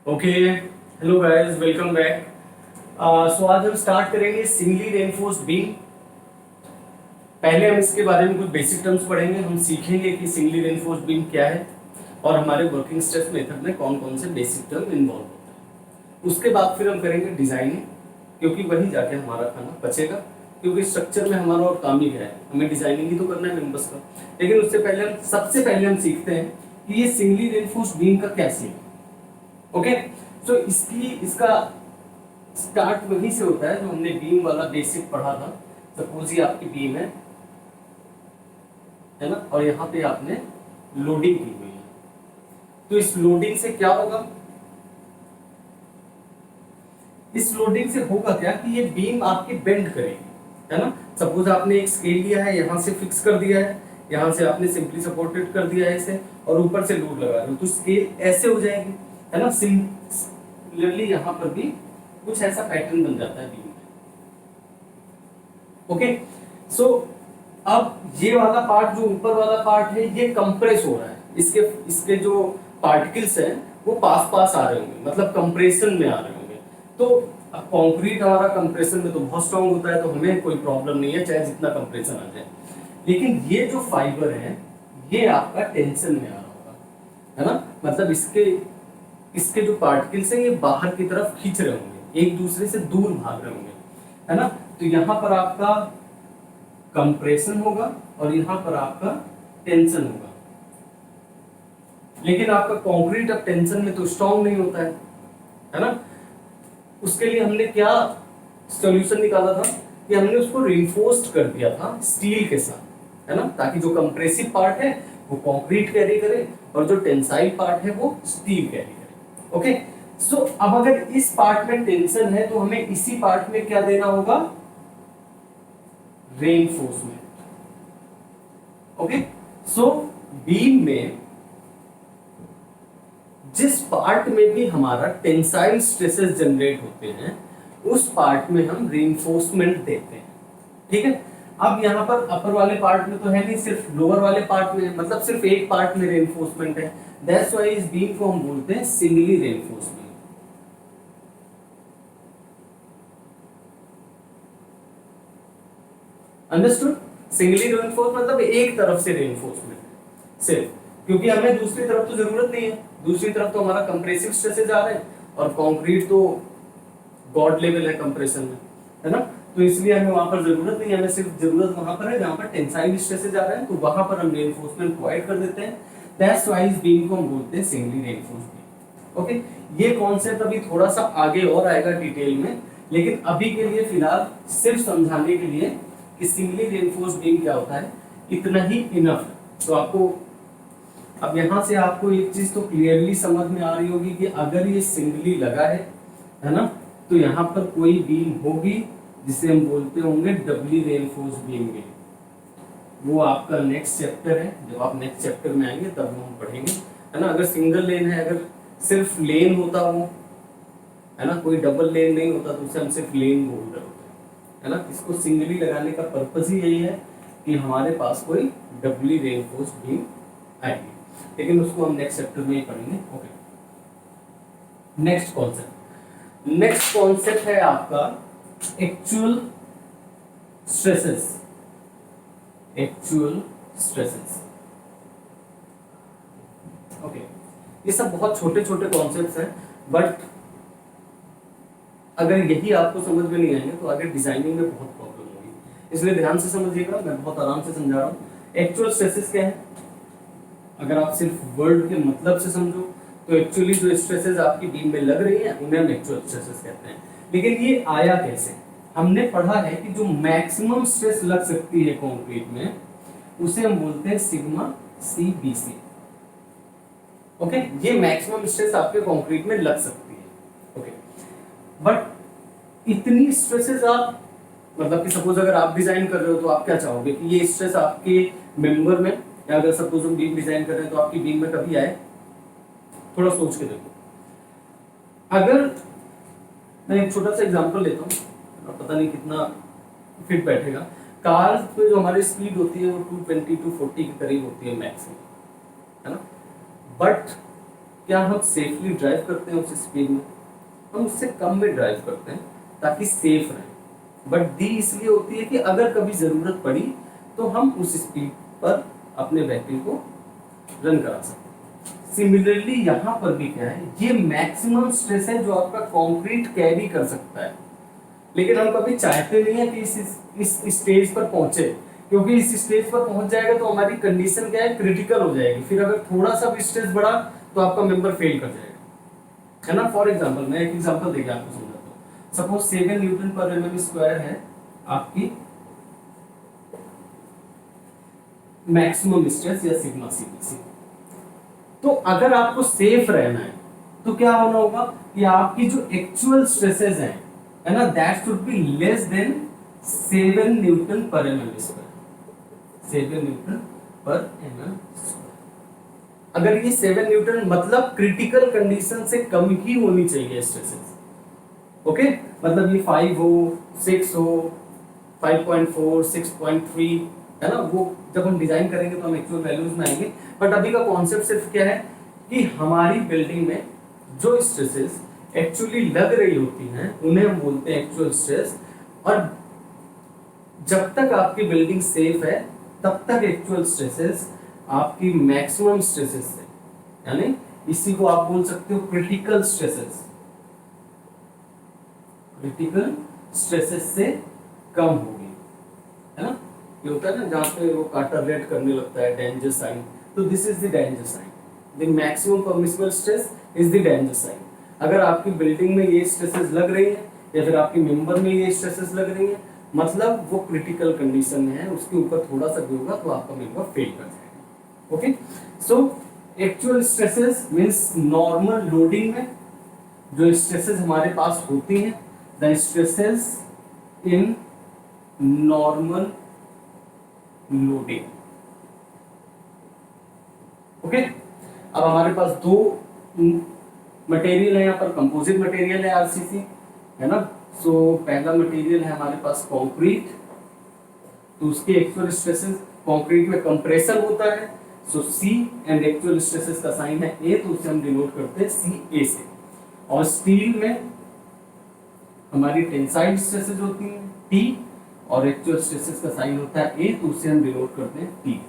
Okay, hello guys, welcome back. So आज हम start करेंगे सिंगली रेनफोर्स्ड बीम। पहले हम इसके बारे में कुछ बेसिक टर्म्स पढ़ेंगे। हम सीखेंगे कि सिंगली रेनफोर्स्ड बीम क्या है और हमारे वर्किंग स्ट्रेस मेथड में कौन कौन से बेसिक टर्म इन्वॉल्व होते हैं। उसके बाद फिर हम करेंगे डिजाइनिंग, क्योंकि वही जाके हमारा खाना बचेगा। क्योंकि स्ट्रक्चर में हमारा और काम ही क्या है, हमें डिजाइनिंग ही तो करना है मेंबर्स का। लेकिन उससे पहले सबसे पहले हम सीखते हैं कि ये सिंगली रेनफोर्स्ड बीम का क्या सीन है। ओके, तो इसका स्टार्ट वहीं से होता है जो हमने बीम वाला बेसिक पढ़ा था। सपोज ये आपकी बीम है ना, और यहाँ पे आपने लोडिंग की हुई है। तो इस लोडिंग से क्या होगा, इस लोडिंग से होगा क्या कि ये बीम आपकी बेंड करेगी, है ना। सपोज आपने एक स्केल लिया है, यहाँ से फिक्स कर दिया है, यहाँ से आपने सिंपली सपोर्टेड कर दिया है इसे, और ऊपर से लोड लगा रहे हो, तो स्केल ऐसे हो जाएगी, है ना। सिमिलरली यहाँ पर भी कुछ ऐसा पैटर्न बन जाता है बीम में। ओके, सो अब ये वाला पार्ट, जो ऊपर वाला पार्ट है, ये कंप्रेस हो रहा है। इसके इसके जो पार्टिकल्स हैं वो पास पास आ रहे होंगे, मतलब कंप्रेशन में आ रहे होंगे। तो अब कंक्रीट हमारा कंप्रेशन में तो बहुत स्ट्रांग होता है, तो हमें कोई प्रॉब्लम नहीं है चाहे जितना कंप्रेशन आ जाए। लेकिन ये जो फाइबर है ये आपका टेंशन में आ रहा होगा, है ना। मतलब इसके इसके जो पार्टिकल्स हैं ये बाहर की तरफ खींच रहे होंगे, एक दूसरे से दूर भाग रहे होंगे, है ना। तो यहाँ पर आपका कंप्रेशन होगा और यहाँ पर आपका टेंशन होगा। लेकिन आपका कंक्रीट अब टेंशन में तो स्ट्रांग नहीं होता है ना। उसके लिए हमने क्या सॉल्यूशन निकाला था कि हमने उसको रिइंफोर्स्ड कर दिया था स्टील के साथ, है ना, ताकि जो कंप्रेसिव पार्ट है वो कंक्रीट कैरी करे और जो टेंसाइल पार्ट है वो स्टील कैरी करे। ओके, सो अब अगर इस पार्ट में टेंशन है तो हमें इसी पार्ट में क्या देना होगा, रेइंफोर्समेंट। ओके, सो बीम में जिस पार्ट में भी हमारा टेंसाइल स्ट्रेसेस जनरेट होते हैं उस पार्ट में हम रेइंफोर्समेंट देते हैं। ठीक है, अब यहाँ पर अपर वाले पार्ट में तो है नहीं, सिर्फ लोअर वाले पार्ट में, मतलब सिर्फ एक पार्ट में रेइंफोर्समेंट है। दैट्स व्हाई इस बीम को हम बोलते हैं सिंगली रेइंफोर्समेंट। अंडरस्टूड। सिंगली रेइंफोर्स मतलब एक तरफ से रेइंफोर्समेंट सिर्फ, क्योंकि हमें दूसरी तरफ तो जरूरत नहीं है। दूसरी तरफ तो हमारा कंप्रेसिव स्ट्रेसेस आ रहे हैं और कंक्रीट तो गॉड लेवल है कंप्रेशन में, है ना। तो इसलिए हमें वहां पर जरूरत नहीं है, हमें सिर्फ जरूरत वहां पर है जहां पर टेंसाइल स्ट्रेसेस आ रहे हैं, तो वहां पर हम रेइंफोर्समेंट प्रोवाइड कर देते हैं। दैट्स व्हाई इस बीम को हम बोलते हैं सिंगली रेइंफोर्स्ड बीम। ओके, ये कॉन्सेप्ट अभी थोड़ा सा आगे और आएगा डिटेल में, लेकिन अभी के लिए फिलहाल सिर्फ समझाने के लिए कि सिंगली रेइंफोर्स्ड बीम क्या होता है इतना ही इनफ है। तो आपको अब यहाँ से आपको एक चीज तो क्लियरली समझ में आ रही होगी कि अगर ये सिंगली लगा है ना, तो यहाँ पर कोई बीम होगी जिसे हम बोलते होंगे डबली रेइंफोर्स्ड बीम भी। वो आपका नेक्स्ट चैप्टर है, जब आप नेक्स्ट चैप्टर में आएंगे तब हम पढ़ेंगे, है ना। अगर सिंगल लेन है, अगर सिर्फ लेन होता वो, है ना, कोई डबल लेन नहीं होता तो उसे हम सिर्फ लेन बोल रहे होते हैं, है ना। इसको सिंगली लगाने का पर्पस ही यही है कि हमारे पास कोई डबली रेइंफोर्स्ड बीम आएगी, लेकिन उसको हम नेक्स्ट चैप्टर में ही पढ़ेंगे। ओके, नेक्स्ट कॉन्सेप्ट है आपका एक्चुअल स्ट्रेसेस। ओके, ये सब बहुत छोटे छोटे कॉन्सेप्ट्स हैं, बट अगर यही आपको समझ में नहीं आएंगे तो आगे डिजाइनिंग में बहुत प्रॉब्लम होगी, इसलिए ध्यान से समझिएगा। मैं बहुत आराम से समझा रहा हूँ। एक्चुअल स्ट्रेसेस क्या है, अगर आप सिर्फ वर्ड के मतलब से समझो तो एक्चुअली जो स्ट्रेसेस आपकी बीम में लग रही हैं उन्हें हम एक्चुअल स्ट्रेसेस कहते हैं। लेकिन ये आया कैसे, हमने पढ़ा है कि जो मैक्सिमम स्ट्रेस लग सकती है कंक्रीट में उसे हम बोलते हैं सिग्मा CBC। ओके, ये मैक्सिमम स्ट्रेस आपके कंक्रीट में लग सकती है। ओके, बट इतनी स्ट्रेसेस आप, मतलब कि सपोज अगर आप डिजाइन कर रहे हो तो आप क्या चाहोगे कि ये स्ट्रेस आपके मेंबर में, या अगर सपोज हम बीम डिजाइन कर रहे हैं तो आपकी बीम में कभी आए, थोड़ा सोच के देखो। अगर मैं एक छोटा सा एग्जांपल लेता हूँ, पता नहीं कितना फिट बैठेगा। कार पे जो हमारी स्पीड होती है वो 220 to 40 के करीब होती है मैक्सिमम, है ना। बट क्या हम सेफली ड्राइव करते हैं उस स्पीड में? हम उससे कम में ड्राइव करते हैं ताकि सेफ रहें। बट डी इसलिए होती है कि अगर कभी ज़रूरत पड़ी तो हम उस स्पीड पर अपने व्हीकल को रन करा सकते हैं। सिमिलरली यहाँ पर भी क्या है, ये मैक्सिमम स्ट्रेस है जो आपका कंक्रीट कैरी कर सकता है, लेकिन हम कभी चाहते नहीं है कि इस स्टेज पर पहुंचे, क्योंकि इस स्टेज पर पहुंच जाएगा तो हमारी कंडीशन क्या है, क्रिटिकल हो जाएगी। फिर अगर थोड़ा सा भी स्ट्रेस बढ़ा तो आपका मेंबर फेल कर जाएगा, है ना। फॉर एग्जांपल मैं एक एग्जांपल देके आपको समझाता हूँ। सपोज 7 न्यूटन पर mm स्क्वायर है आपकी मैक्सिमम स्ट्रेस या सिग्मा सीबीसी। तो अगर आपको सेफ रहना है तो क्या होना होगा कि आपकी जो एक्चुअल स्ट्रेसेस हैं, है ना, that should be less than 7 Newton पर mm स्क्वायर। 7 न्यूटन पर mm स्क्वायर। अगर ये 7 न्यूटन मतलब क्रिटिकल कंडीशन से कम ही होनी चाहिए स्ट्रेसेस। ओके, मतलब ये 5 हो, 6 हो, 5.4, 6.3, है ना। वो जब हम डिजाइन करेंगे तो हम एक्चुअल वैल्यूज में आएंगे। बट अभी का कॉन्सेप्ट सिर्फ क्या है कि हमारी बिल्डिंग में जो स्ट्रेसेस एक्चुअली लग रही होती हैं उन्हें हम बोलते हैं एक्चुअल स्ट्रेस। और जब तक आपकी बिल्डिंग सेफ है तब तक एक्चुअल स्ट्रेसेस आपकी मैक्सिमम स्ट्रेसेस से, यानी इसी को आप बोल सकते हो क्रिटिकल स्ट्रेसेस, क्रिटिकल स्ट्रेसेस से कम होगी, है ना। ये होता है ना जहाँ पे वो कांटा रेड करने लगता है, डेंजर साइन, तो this is the danger sign. The maximum permissible stress is the danger sign. अगर आपकी बिल्डिंग में ये स्ट्रेसेस लग रही हैं या फिर आपके मेंबर में ये स्ट्रेसेस लग रही हैं, मतलब वो क्रिटिकल कंडीशन में है, उसके ऊपर थोड़ा सा भी होगा तो आपका मेंबर फेल कर जाएगा। Okay, so actual stresses means normal loading में जो स्ट्रेसेस हमारे पास होती हैं, the stresses in normal loading. Okay, अब हमारे पास दो मटेरियल है यहाँ पर, कंपोजिट मटेरियल है आरसीसी, है ना। सो पहला मटेरियल है हमारे पास कंक्रीट, तो उसके एक्चुअल स्ट्रेसेस, कंक्रीट में कंप्रेशन होता है, सो सी एंड एक्चुअल स्ट्रेसेस का साइन है ए, तो उसे हम डिनोट करते हैं सी ए से। और स्टील में हमारी टेंसाइल स्ट्रेसेस होती हैं टी, और एक्चुअल स्ट्रेसेस का साइन होता है ए, तो उसे हम डिनोट करते हैं टी।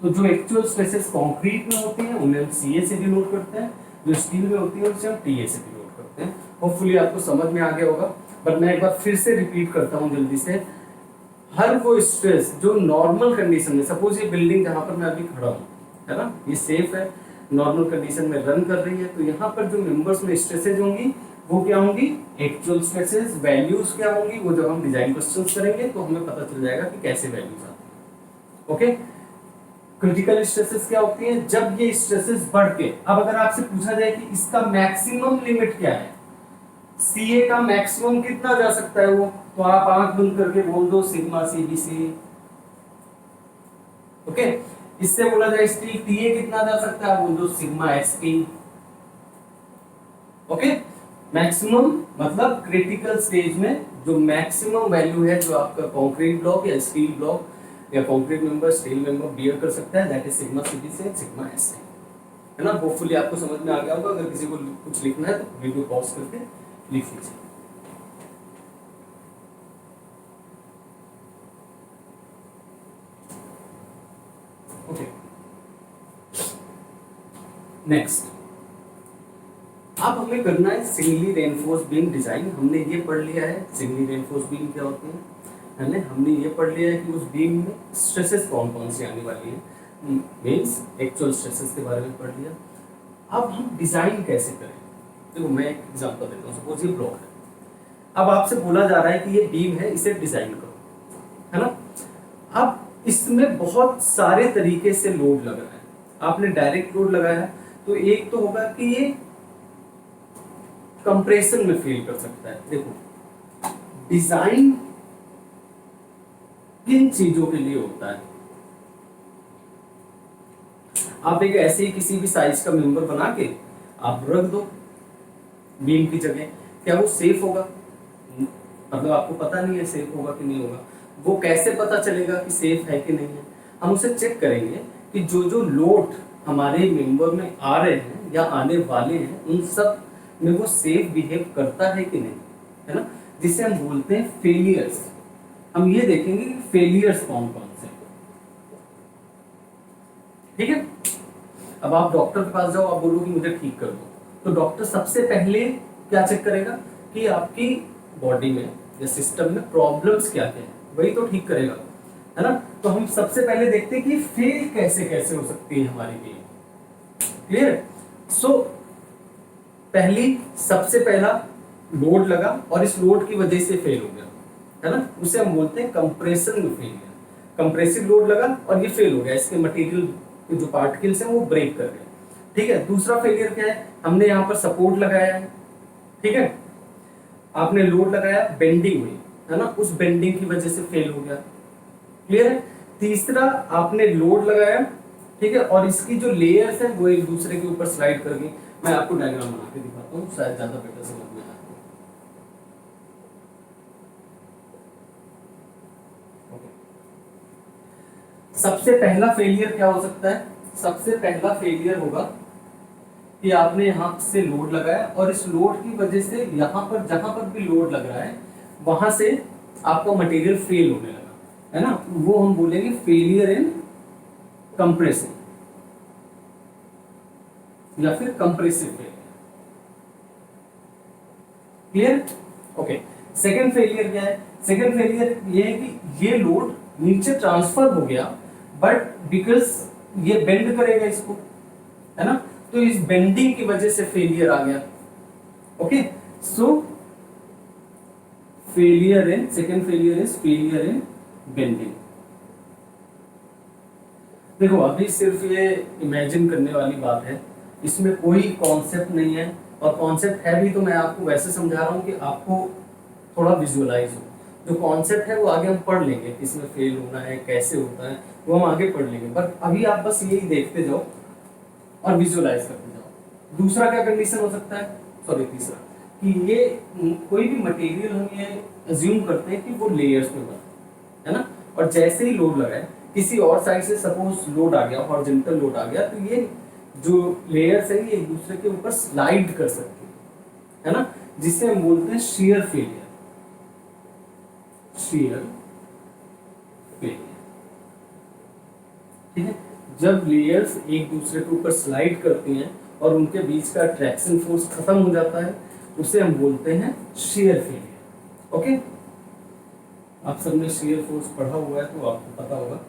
तो जो एक्चुअल स्ट्रेसेस कंक्रीट में होती हैं उन्हें हम सी ए से डिनोट करते हैं, जो स्टील में होती है उसे हम टी ए से डिनोट करते हैं। होपफुली आपको समझ में आ गया होगा, बट मैं एक बार फिर से रिपीट करता हूँ जल्दी से। हर वो स्ट्रेस जो नॉर्मल कंडीशन में, सपोज ये बिल्डिंग जहाँ पर मैं अभी खड़ा हूँ, है ना, ये सेफ है, नॉर्मल कंडीशन में रन कर रही है, तो यहाँ पर जो मेंबर्स में स्ट्रेसेज होंगी वो क्या होंगी, एक्चुअल स्ट्रेसेस। वैल्यूज क्या होंगी, वो जब हम डिजाइन क्वेश्चंस करेंगे तो हमें पता चल जाएगा कि कैसे वैल्यूज आती है। ओके, क्रिटिकल स्ट्रेसेस क्या होती हैं, जब ये स्ट्रेसेस बढ़ के, अब अगर आपसे पूछा जाए कि इसका मैक्सिमम लिमिट क्या है, सीए का मैक्सिमम कितना जा सकता है वो, तो आप आंख बंद करके बोल दो सिग्मा सीबीसी। ओके, इससे बोला जाए स्टील टीए कितना जा सकता है, बोल दो सिग्मा एसटी। ओके, मैक्सिमम मतलब क्रिटिकल स्टेज में जो मैक्सिमम वैल्यू है जो आपका कंक्रीट ब्लॉक या स्टील ब्लॉक या concrete member, steel member bear कर सकता है, that is sigma CBC and sigma ST, है ना। होपफुली आपको समझ में आ गया होगा। अगर किसी को कुछ लिखना है तो वीडियो पॉज करके लिख लीजिए। ओके, नेक्स्ट अब हमें करना है सिंगली रेनफोर्स बीम डिजाइन। हमने ये पढ़ लिया है सिंगली रेनफोर्स बीम क्या होते हैं, हमने ये पढ़ लिया है कि उस बीम में स्ट्रेसेस कौन कौन सी आने वाली है, मींस एक्चुअल स्ट्रेसेस के बारे में पढ़ लिया। अब हम डिजाइन कैसे करें, देखो मैं एक एग्जांपल देता हूँ। सपोज ये ब्लॉक है, अब आपसे बोला जा रहा है कि ये बीम है, इसे डिजाइन करो, है ना। अब इसमें बहुत सारे तरीके से लोड लग रहा है। आपने डायरेक्ट लोड लगाया है तो एक तो होगा कि ये कंप्रेशन में फेल कर सकता है। देखो डिजाइन किन चीजों के लिए होता है, आप एक ऐसे ही किसी भी साइज का मेंबर बना के आप रख दो बीम की जगह, क्या वो सेफ होगा, मतलब आपको पता नहीं है सेफ होगा कि नहीं होगा। वो कैसे पता चलेगा कि सेफ है कि नहीं है, हम उसे चेक करेंगे कि जो जो लोड हमारे मेंबर में आ रहे हैं या आने वाले हैं उन सब में वो सेफ बिहेव करता है कि नहीं, है ना, जिसे हम बोलते हैं फेलियर्स। हम ये देखेंगे कि फेलियर्स कौन कौन से, ठीक है। अब आप डॉक्टर के पास जाओ, आप बोलो कि मुझे ठीक कर दो, तो डॉक्टर सबसे पहले क्या चेक करेगा कि आपकी बॉडी में या सिस्टम में प्रॉब्लम्स क्या क्या है, वही तो ठीक करेगा, है ना। तो हम सबसे पहले देखते हैं कि फेल कैसे कैसे हो सकती है हमारी गेम, क्लियर है। सो सबसे पहला लोड लगा और इस लोड की वजह से फेल हो गया, है ना, उसे हम बोलते हैं कंप्रेशन में फेलियर। कंप्रेसिव लोड लगा और ये फेल हो गया, इसके मटेरियल के जो पार्टिकल्स हैं वो ब्रेक कर गए, ठीक है। दूसरा फेलियर क्या है, हमने यहाँ पर सपोर्ट लगाया है, ठीक है, आपने लोड लगाया, बेंडिंग हुई, है ना, उस बेंडिंग की वजह से फेल हो गया, क्लियर है। तीसरा आपने लोड लगाया, ठीक है, और इसकी जो लेयर्स हैं वो एक दूसरे के ऊपर स्लाइड कर गई। मैं आपको डायग्राम बना के दिखाता हूँ, शायद ज्यादा बेटर समझ में आए। सबसे पहला फेलियर क्या हो सकता है, सबसे पहला फेलियर होगा कि आपने यहां से लोड लगाया और इस लोड की वजह से यहां पर जहां पर भी लोड लग रहा है वहां से आपका मटेरियल फेल होने लगा, है ना, वो हम बोलेंगे फेलियर इन कंप्रेसिव या फिर compressive failure, clear, okay. Second failure क्या है, सेकंड फेलियर ये है कि ये लोड नीचे ट्रांसफर हो गया बट बिकॉज ये बेंड करेगा इसको, है ना, तो इस बेंडिंग की वजह से फेलियर आ गया, okay. So failure in, second failure is failure in bending. देखो अभी सिर्फ ये इमेजिन करने वाली बात है, इसमें कोई कॉन्सेप्ट नहीं है, और कॉन्सेप्ट है भी तो मैं आपको वैसे समझा रहा हूं कि आपको थोड़ा विजुअलाइज हो। जो कॉन्सेप्ट है वो आगे हम पढ़ लेंगे, किसमें फेल होना है, कैसे होता है, वो हम आगे पढ़ लेंगे, बट अभी आप बस यही देखते जाओ और विजुअलाइज करते जाओ। दूसरा क्या कंडीशन हो सकता है, सॉरी तीसरा, कि ये कोई भी मटेरियल हम ये अज्यूम करते हैं कि वो लेयर्स में बना है ना, और जैसे ही लोड लगाए किसी और साइड से सपोज लोड आ गया, हॉरिजॉन्टल लोड आ गया, तो ये जो लेयर्स है ये एक दूसरे के ऊपर स्लाइड कर सकती है ना, जिसे हम बोलते हैं shear फेलियर, shear फेलियर, ठीक है। जब लेयर्स एक दूसरे के ऊपर स्लाइड करती हैं और उनके बीच का ट्रैक्शन फोर्स खत्म हो जाता है, उसे हम बोलते हैं shear फेलियर, ओके। आप सबने shear फोर्स पढ़ा हुआ है तो आपको पता होगा।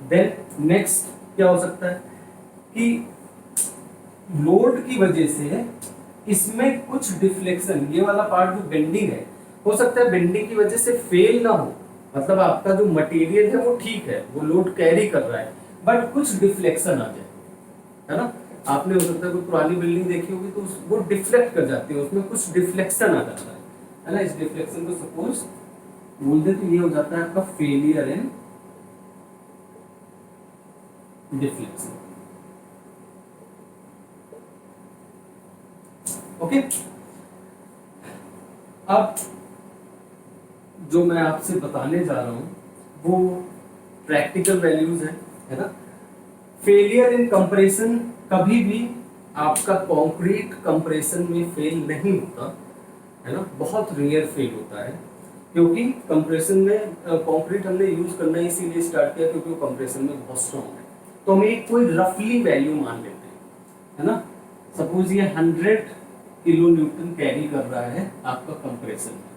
देन नेक्स्ट क्या हो सकता है कि लोड की वजह से इसमें कुछ डिफ्लेक्शन, ये वाला पार्ट जो बेंडिंग है, हो सकता है बेंडिंग की वजह से फेल ना हो, मतलब आपका जो मटेरियल है वो ठीक है, वो लोड कैरी कर रहा है, बट कुछ डिफ्लेक्शन आ जाए, है ना। आपने हो सकता है कोई पुरानी बिल्डिंग देखी होगी तो वो डिफ्लेक्ट कर जाती है, उसमें कुछ डिफ्लेक्शन आ जाता है ना। इस डिफ्लेक्शन को सपोज बोल दे तो ये हो जाता है आपका फेलियर इन डिफ्लेक्शन, ओके। अब जो मैं आपसे बताने जा रहा हूं वो प्रैक्टिकल वैल्यूज है ना। फेलियर इन कंप्रेशन कभी भी आपका कंक्रीट कंप्रेशन में फेल नहीं होता, है ना, बहुत रेयर फेल होता है, क्योंकि कंप्रेशन में कंक्रीट हमने यूज करना इसीलिए स्टार्ट किया क्योंकि वो कंप्रेशन में बहुत स्ट्रॉन्ग है। तो हम एक कोई रफली वैल्यू मान लेते हैं, है ना, सपोज ये 100 किलो न्यूटन कैरी कर रहा है आपका कंप्रेशन में,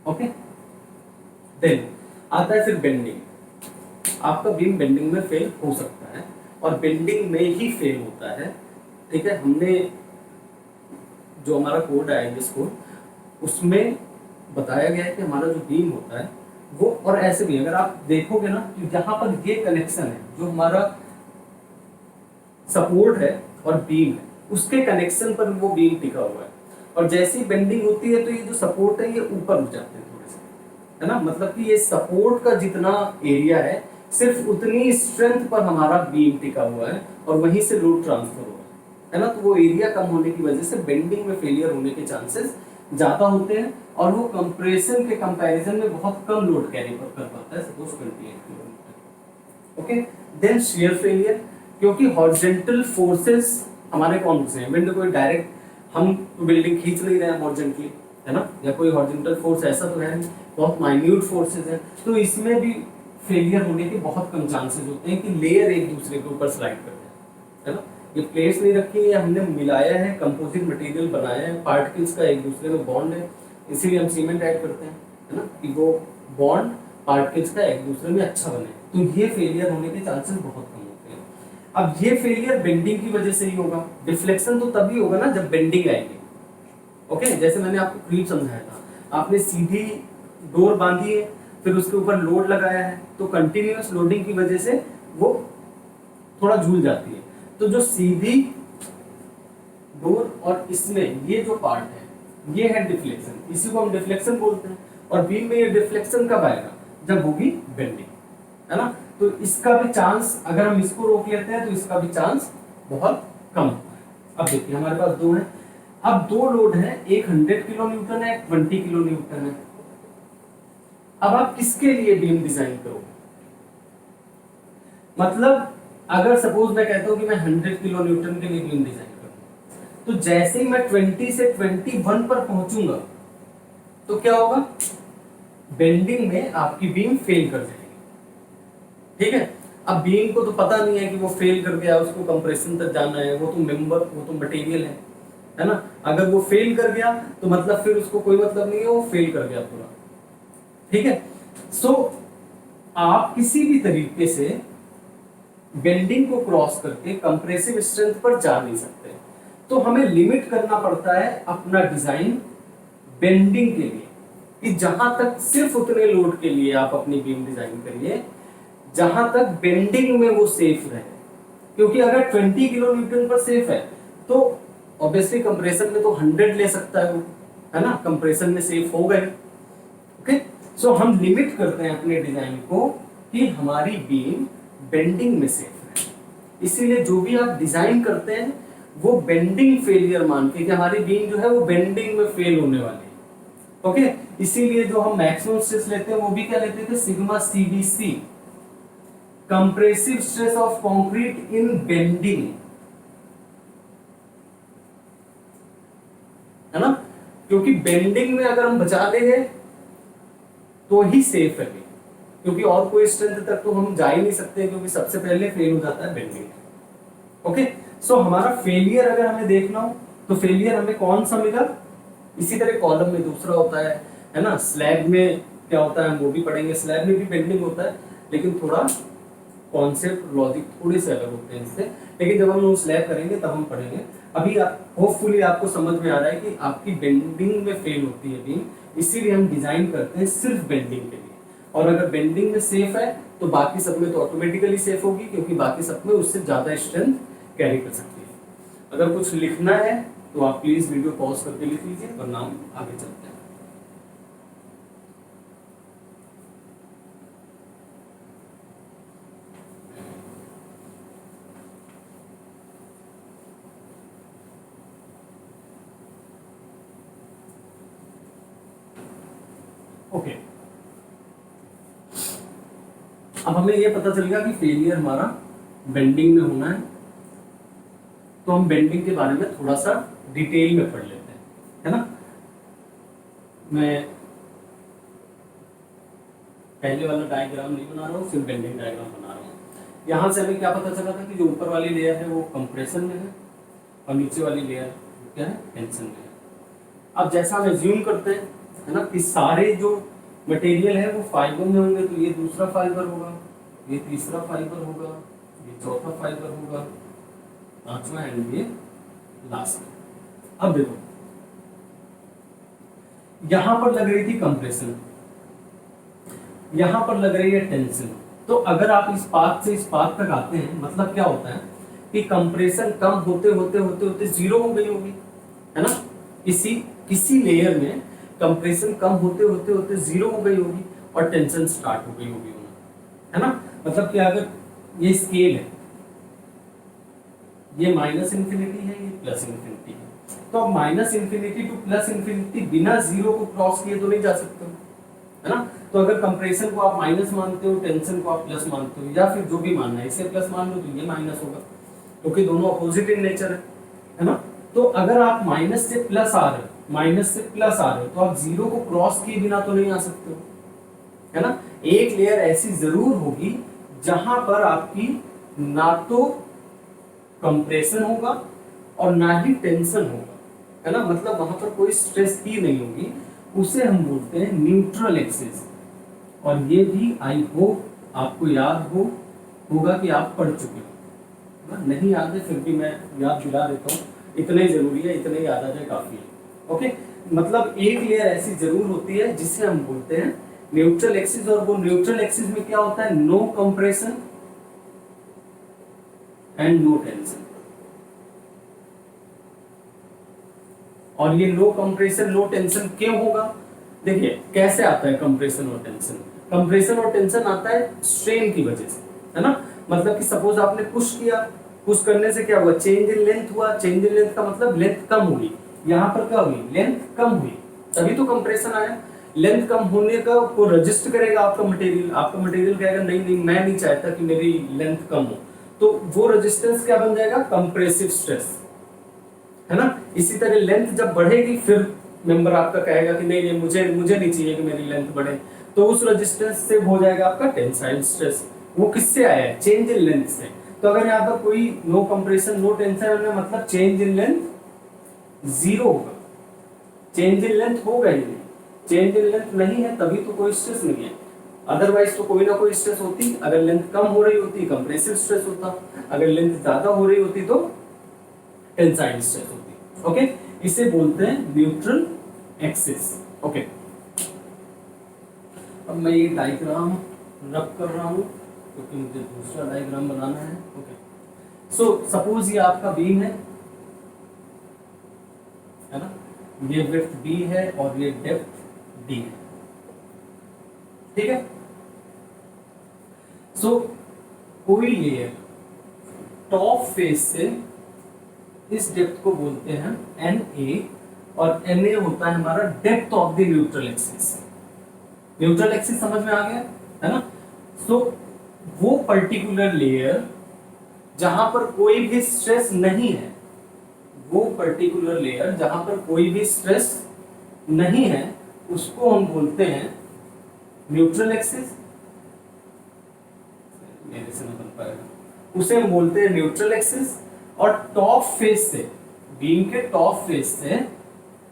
ओके। देन आता है फिर बेंडिंग, आपका बीम बेंडिंग में फेल हो सकता है और बेंडिंग में ही फेल होता है, ठीक है। हमने जो हमारा कोड है जिस कोड, उसमें बताया गया है कि हमारा जो बीम होता है वो, और ऐसे भी अगर आप देखोगे ना कि जहां पर ये कनेक्शन है, जो हमारा सपोर्ट है और बीम है, उसके कनेक्शन पर वो बीम टिका हुआ है, और जैसी बेंडिंग होती है तो ये जो सपोर्ट है ये ऊपर उठ जाते हैं थोड़े से, है ना, मतलब कि ये सपोर्ट का जितना एरिया है सिर्फ उतनी स्ट्रेंथ पर हमारा बीम टिका हुआ है और वहीं से लोड ट्रांसफर हो रहा है ना, तो वो एरिया कम होने की वजह से बेंडिंग में फेलियर होने के चांसेस ज्यादा होते हैं, और वो कंप्रेशन के कंपैरिजन में बहुत कम लोड कैरी कर पाता है, suppose 28 kilometre, okay. Then shear failure, क्योंकि हॉरिजॉन्टल फोर्सेस हमारे कौन से हैं, विंड कोई डायरेक्ट हम बिल्डिंग खींच नहीं रहे हैं हॉरिजॉन्टली, है ना, या कोई हॉरिजॉन्टल फोर्स ऐसा तो है नहीं, बहुत माइन्यूट फोर्सेस हैं, तो इसमें भी फेलियर होने के बहुत कम चांसेस होते हैं कि लेयर एक दूसरे के ऊपर स्लाइड कर जाए, है ना। ये प्लेट्स नहीं रखी है, हमने मिलाया है, कंपोजिट मटेरियल बनाया है, पार्टिकल्स का एक दूसरे में बॉन्ड है, इसीलिए हम सीमेंट ऐड करते हैं, है ना, कि वो बॉन्ड पार्टिकल्स का एक दूसरे में अच्छा बने, तो ये फेलियर होने के चांसेस बहुत कम होते हैं। अब ये फेलियर बेंडिंग की वजह से ही होगा, डिफ्लेक्शन तो तभी होगा ना जब बेंडिंग आएगी। ओके, जैसे मैंने आपको क्रीप समझाया था, आपने सीधी डोर बांधी है, फिर उसके ऊपर लोड लगाया है, तो कंटिन्यूअस लोडिंग की वजह से वो थोड़ा झूल जाती है, तो जो सीधी डोर और इसमें ये जो पार्ट है ये है डिफ्लेक्शन, इसी को हम डिफ्लेक्शन बोलते हैं। और बीम में ये डिफ्लेक्शन कब आएगा, जब होगी बेंडिंग, है ना। तो इसका भी चांस, अगर हम इसको रोक लेते हैं तो इसका भी चांस बहुत कम होता है। अब देखिए हमारे पास दो है, अब दो लोड है, एक 100 किलो न्यूटन है, 20 किलो न्यूटन है। अब आप किसके लिए बीम डिजाइन करोगे, मतलब अगर सपोज मैं कहता हूं कि मैं 100 किलो न्यूटन के लिए बीम डिजाइन करूंगा, तो जैसे ही मैं 20 से 21 पर पहुंचूंगा तो क्या होगा, बेंडिंग में आपकी बीम फेल कर जाएगी, ठीक है। अब बीम को तो पता नहीं है कि वो फेल कर गया, उसको कंप्रेशन तक जाना है, वो तो मेंबर, वो तो मटेरियल है ना। अगर वो फेल कर गया तो मतलब फिर उसको कोई मतलब नहीं है, वो फेल कर गया पूरा, ठीक है। सो आप किसी भी तरीके से बेंडिंग को क्रॉस करके कंप्रेसिव स्ट्रेंथ पर जा नहीं सकते, तो हमें लिमिट करना पड़ता है अपना डिजाइन बेंडिंग के लिए, कि जहां तक सिर्फ उतने लोड के लिए आप अपनी बीम डिजाइन करिए जहां तक बेंडिंग में वो सेफ रहे। क्योंकि अगर 20 किलो न्यूटन पर सेफ है तो ऑब्वियसली कंप्रेशन में तो 100 ले सकता है वो, है ना, कंप्रेशन में सेफ हो गए। ओके, सो हम लिमिट करते हैं अपने डिजाइन को कि हमारी बीम बेंडिंग में सेफ है, इसीलिए जो भी आप डिजाइन करते हैं वो बेंडिंग फेलियर मान के कि हमारी बीम जो है वो बेंडिंग में फेल होने वाली है। ओके, इसीलिए जो हम मैक्सिमम स्ट्रेस लेते हैं वो भी क्या लेते थे, sigma CBC, compressive stress of concrete in bending, है ना, क्योंकि बेंडिंग में अगर हम बचा लेंगे तो ही सेफ है, क्योंकि और कोई स्ट्रेंथ तक तो हम जा ही नहीं सकते, क्योंकि सबसे पहले फेल हो जाता है बेंडिंग। ओके, सो हमारा फेलियर अगर हमें देखना हो तो फेलियर हमें कौन सा मिला, इसी तरह कॉलम में दूसरा होता है ना। स्लैब में क्या होता है हम वो भी पढ़ेंगे, स्लैब में भी बेंडिंग होता है, लेकिन थोड़ा कॉन्सेप्ट लॉजिक थोड़े से अलग होते हैं इससे, लेकिन जब हम स्लैब करेंगे तब हम पढ़ेंगे। अभी होपफुली आपको समझ में आ रहा है कि आपकी बेंडिंग में फेल होती है बीम, इसीलिए हम डिजाइन करते हैं सिर्फ बेंडिंग के लिए, और अगर बेंडिंग में सेफ है तो बाकी सब में तो ऑटोमेटिकली सेफ होगी, क्योंकि बाकी सब में उससे ज्यादा स्ट्रेंथ कैरी कर सकती है। अगर कुछ लिखना है तो आप प्लीज वीडियो पॉज करके लिख लीजिए, वरना हम आगे चलते हैं। ओके, अब हमें यह पता चल गया कि फेलियर हमारा बेंडिंग में होना है, तो हम बेंडिंग के बारे में थोड़ा सा डिटेल में पढ़ लेते हैं, है ना। मैं पहले वाला डायग्राम नहीं बना रहा हूँ, सिर्फ बेंडिंग डायग्राम बना रहा हूँ। यहाँ से हमें क्या पता चला था कि जो ऊपर वाली लेयर है वो कंप्रेशन में है और नीचे वाली लेयर क्या है, टेंशन में है। अब जैसा हम एज्यूम करते हैं, है ना, कि सारे जो मटेरियल है वो फाइबर में होंगे, तो ये दूसरा फाइबर होगा, ये तीसरा फाइबर होगा, ये चौथा फाइबर होगा, पांचवा एंड ये लास्ट। अब देखो यहां पर लग रही थी कंप्रेशन, यहां पर लग रही है टेंशन, तो अगर आप इस पाथ से इस पाथ तक आते हैं, मतलब क्या होता है कि कंप्रेशन कम होते होते होते होते जीरो हो गई होगी, है ना। किसी लेयर में कंप्रेशन कम होते होते होते जीरो हो गई होगी और टेंशन स्टार्ट हो गई होगी, है ना। मतलब कि अगर ये स्केल है, ये माइनस इन्फिनिटी है, ये प्लस इन्फिनिटी है, तो अब minus infinity two plus infinity बिना जीरो को क्रॉस किए तो नहीं जा सकते, है ना। तो अगर कंप्रेशन को आप माइनस मानते हो, टेंशन को आप प्लस मानते हो, या फिर जो भी मानना है, इसे प्लस मान लो तो ये माइनस होगा, क्योंकि दोनों अपोजिट इन नेचर है ना। तो अगर आप माइनस से प्लस आ रहे हो, माइनस से प्लस आ रहे हो, तो आप जीरो को क्रॉस किए बिना तो नहीं आ सकते हो, है ना। एक लेयर ऐसी जरूर होगी जहां पर आपकी ना तो कंप्रेशन होगा और ना ही टेंशन होगा, है ना। मतलब वहां पर कोई स्ट्रेस ही नहीं होगी, उसे हम बोलते हैं न्यूट्रल एक्सिस। और ये भी आई होप आपको याद होगा कि आप पढ़ चुके हो, नहीं याद है फिर भी मैं याद दिला देता हूँ, इतना ही जरूरी है, इतना ही याद आ जाए काफी है। ओके, मतलब एक लेयर ऐसी जरूर होती है जिसे हम बोलते हैं न्यूट्रल एक्सिस, और वो न्यूट्रल एक्सिस में क्या होता है, no compression and no tension. और ये लो कंप्रेशन लो टेंशन क्यों होगा, देखिए कैसे आता है कंप्रेशन और टेंशन। कंप्रेशन और टेंशन आता है स्ट्रेन की वजह से, है ना। मतलब कि सपोज आपने पुश किया, पुश करने से क्या हुआ, चेंज इन लेंथ हुआ। चेंज इन लेंथ का मतलब लेंथ कम हुई, यहाँ पर क्या हुई, लेंथ कम हुई, तभी तो कंप्रेशन आया। लेंथ कम होने का को रजिस्ट करेगा आपका मटेरियल, आपका मटेरियल कहेगा नहीं नहीं मैं नहीं चाहता कि मेरी लेंथ कम हो, तो वो रेजिस्टेंस क्या बन जाएगा, कंप्रेसिव स्ट्रेस, है ना। इसी तरह लेंथ जब बढ़ेगी फिर मेंबर आपका कहेगा कि नहीं नहीं मुझे नहीं चाहिए कि मेरी लेंथ बढ़े, तो उस रेजिस्टेंस से हो जाएगा आपका टेंसाइल स्ट्रेस। वो किससे आया है, चेंज इन लेंथ से। तो अगर यहाँ पर कोई नो कंप्रेशन नो टेंशन है, मतलब चेंज इन लेंथ जीरो होगा, चेंज इन लेंथ होगा ही नहीं। चेंज इन लेंथ नहीं है तभी तो कोई स्ट्रेस नहीं है, अदरवाइज तो कोई ना कोई स्ट्रेस होती। अगर लेंथ कम हो रही होती कंप्रेसिव स्ट्रेस होता, अगर लेंथ ज्यादा हो रही होती तो टेंसाइल स्ट्रेस होती। ओके, इसे बोलते हैं न्यूट्रल एक्सिस। ओके, अब मैं ये डायग्राम रब कर रहा हूं क्योंकि मुझे दूसरा डायग्राम बनाना है। ओके, सो सपोज ये आपका बीम है ना, ये विड्थ बी है और ये डेप्थ डी है, ठीक है। सो कोई लेयर टॉप फेस से इस डेप्थ को बोलते हैं Na, और Na होता है हमारा depth of the neutral axis. Neutral axis समझ में आ गया, है ना। सो वो पर्टिकुलर लेयर जहां पर कोई भी स्ट्रेस नहीं है, वो पर्टिकुलर लेयर जहां पर कोई भी स्ट्रेस नहीं है, उसको हम बोलते हैं न्यूट्रल एक्सिस। मेरे से नहीं बन पाएगा, उसे हम बोलते हैं न्यूट्रल एक्सिस। और टॉप फेस से, बीम के टॉप फेस से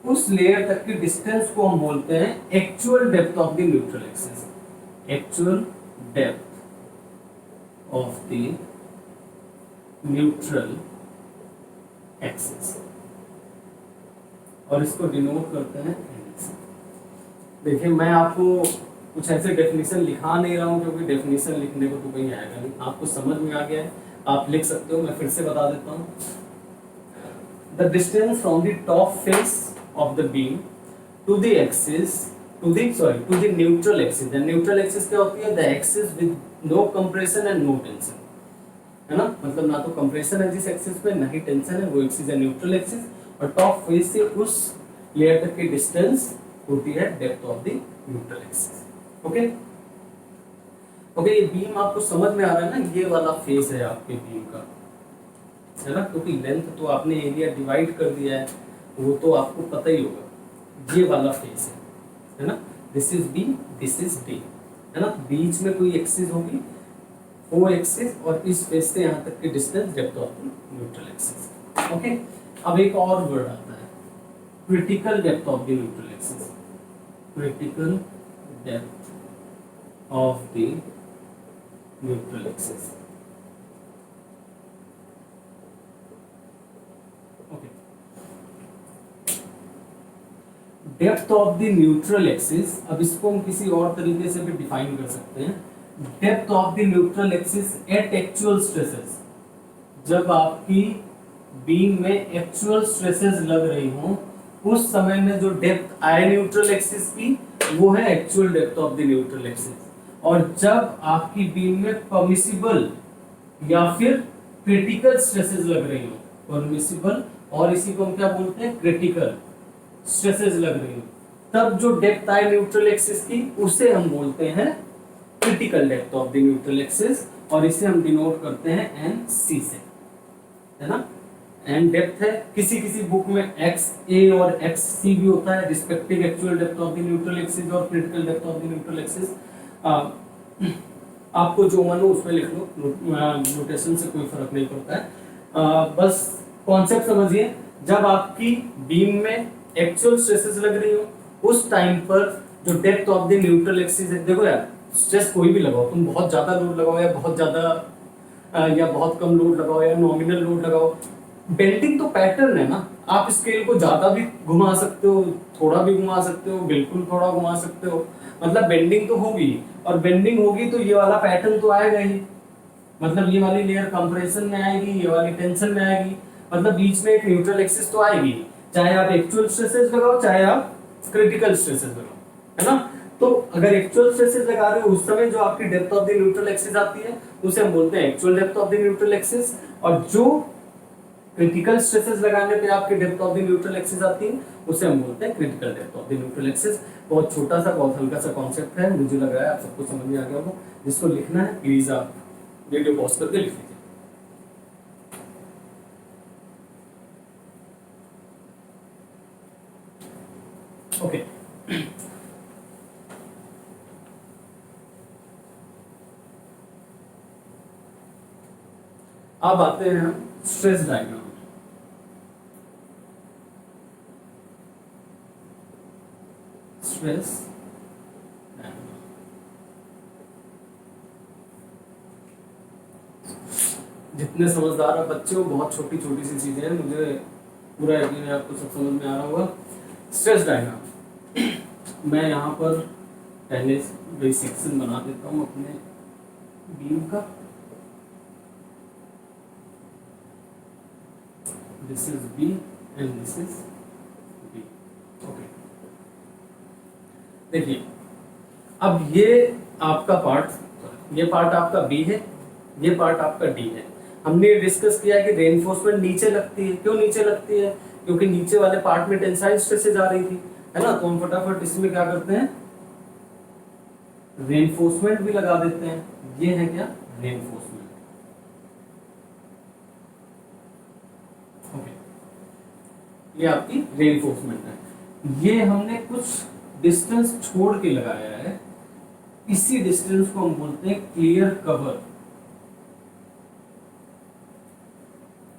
उस लेयर तक की डिस्टेंस को हम बोलते हैं actual depth of the neutral axis. Actual depth of the neutral axis, और इसको डिनोट करते हैं N से। देखिए मैं आपको कुछ ऐसे डेफिनेशन लिखा नहीं रहा हूं क्योंकि डेफिनेशन लिखने को तो कहीं आएगा नहीं, आपको समझ में आ गया है, आप लिख सकते हो। मैं फिर से बता देता हूं, the distance from the top face of the beam to the axis to the neutral axis. The neutral axis क्या होती है, the axis with no compression and no tension, है ना। मतलब ना तो कंप्रेशन है जिस एक्सिस पे, ना ही टेंशन है, वो एक्सिस है न्यूट्रल एक्सिस। और टॉप फेस से उस लेयर तक की डिस्टेंस होती है depth of the neutral axis. Okay okay, ये बीम आपको समझ में आ रहा है ना, ये वाला फेस है आपके बीम का, है ना, क्योंकि लेंथ तो आपने एरिया डिवाइड कर दिया है, वो तो आपको पता ही होगा। ये वाला फेस है ना, this is B, this is D, है ना। बीच में कोई एक्सिस होगी, ओ एक्सिस, और इस फेस से यहाँ तक की distance depth of the neutral axis. Okay, अब एक और वर्ड आता है critical depth of the neutral axis. Critical depth of the neutral axis. Okay, depth of the neutral axis, अब इसको हम किसी और तरीके से भी डिफाइन कर सकते हैं। Depth of the neutral axis at actual stresses, जब आपकी बीम में एक्चुअल स्ट्रेसेस लग रही हों, उस समय में जो डेप्थ आए न्यूट्रल एक्सिस की, वो है actual depth of the neutral axis. और जब आपकी बीम में परमिसिबल या फिर क्रिटिकल स्ट्रेसेस लग रही हो, परमिसिबल और इसी को हम क्या बोलते हैं, क्रिटिकल स्ट्रेसेस लग रही हो, तब जो डेप्थ आए न्यूट्रल एक्सिस की उसे हम बोलते हैं critical depth of the neutral axis, और इसे हम डिनोट करते हैं एन सी से, है ना। एन डेप्थ है, किसी किसी बुक में एक्स ए और एक्स सी भी होता है, respective actual depth of the neutral axis और critical depth of the neutral axis. आपको जो मन हो उसमें लिख लो, नोटेशन से कोई फर्क नहीं पड़ता है। बस कॉन्सेप्ट समझिए, जब आपकी बीम में एक्चुअल स्ट्रेसेस लग रही हो उस टाइम पर जो depth of the neutral axis है, देखो यार स्ट्रेस कोई भी लगाओ, तुम बहुत ज्यादा लोड लगाओ या बहुत ज्यादा या बहुत कम लोड लगाओ या नॉमिनल लोड लगाओ, बेंडिंग तो पैटर्न है ना। आप स्केल को ज्यादा भी घुमा सकते हो, थोड़ा भी घुमा सकते हो, बिल्कुल थोड़ा घुमा सकते हो, मतलब बेंडिंग तो होगी, और बेंडिंग होगी तो ये वाला पैटर्न तो आएगा ही, मतलब ये वाली लेयर कंप्रेशन में आएगी, ये वाली टेंशन में आएगी, मतलब बीच में एक न्यूट्रल एक्सिस तो आएगी, चाहे आप एक्चुअल स्ट्रेसेस लगाओ चाहे आप क्रिटिकल स्ट्रेसेस लगाओ, है ना। तो अगर एक्चुअल स्ट्रेसेस लगा रहे हो उस समय जो आपकी depth of the neutral axis आती है उसे हम बोलते हैं actual depth of the neutral axis, और जो क्रिटिकल स्ट्रेसेस लगाने पे आपकी depth of the neutral axis आती है उसे हम बोलते हैं critical depth of the neutral axis. बहुत छोटा सा बहुत हल्का सा कॉन्सेप्ट है, मुझे लग रहा है आप सबको समझ में आ गया होगा। जिसको लिखना है प्लीज आप वीडियो पॉज करके लिख लीजिए। ओके अब आते हैं हम स्ट्रेस डायग्राम। स्ट्रेस जितने समझदार आप बच्चे हो, बहुत छोटी छोटी सी चीजें हैं, मुझे पूरा यकीन है आपको सब समझ में आ रहा होगा। स्ट्रेस डायग्राम मैं यहाँ पर पहले वही सेक्शन बना देता हूँ अपने बीम का। This is B and this is B. Okay, देखिए अब ये आपका पार्ट, ये पार्ट आपका बी है, ये पार्ट आपका डी है। हमने डिस्कस किया कि रेनफोर्समेंट नीचे लगती है। क्यों नीचे लगती है? क्योंकि नीचे वाले पार्ट में टेंसाइल स्ट्रेसेस आ रही थी, है ना। तो हम फटाफट इसमें क्या करते हैं, रेनफोर्समेंट भी लगा देते हैं। ये है क्या, रेनफोर्समेंट। ओके, ये आपकी रेनफोर्समेंट है। ये हमने कुछ डिस्टेंस छोड़ के लगाया है, इसी डिस्टेंस को हम बोलते हैं क्लियर कवर,